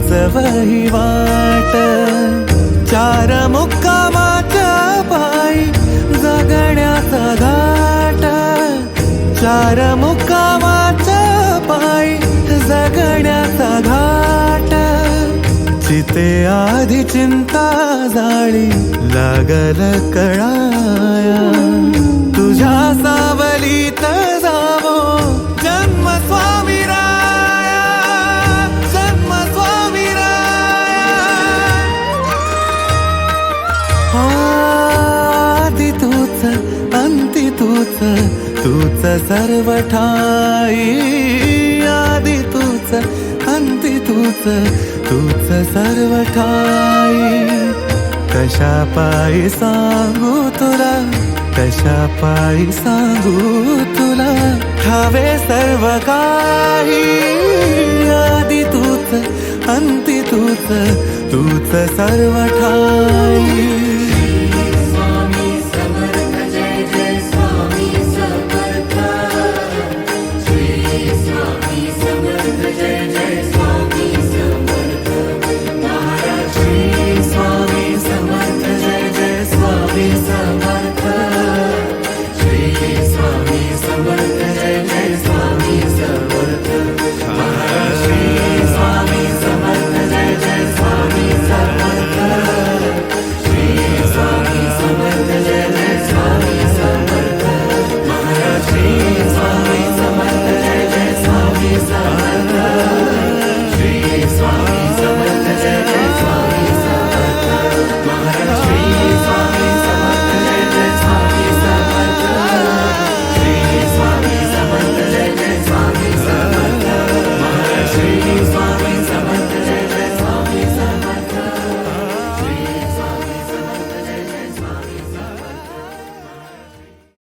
तूच वहिवाट, चार मुक्कामाच्या पायी जगण्याचा घाट, चार मुक्कामाच्या पायी जगण्याचा घाट. चिते आधी चिंता जाळी लागल कळाया, तुझ्या सावलीत जावो जन्म स्वामी राया, जन्म स्वामी राया. आदि तूच अंती तूच, तूच सर्व ठाई. आदि तूच अंती तूच, तूच सर्व ठाई. कशा पायी सांगू तुला, कशा पायी सांगू तुला, ठावे सर्व काही. आदि तूच अंती तूच, तूच सर्व ठाई.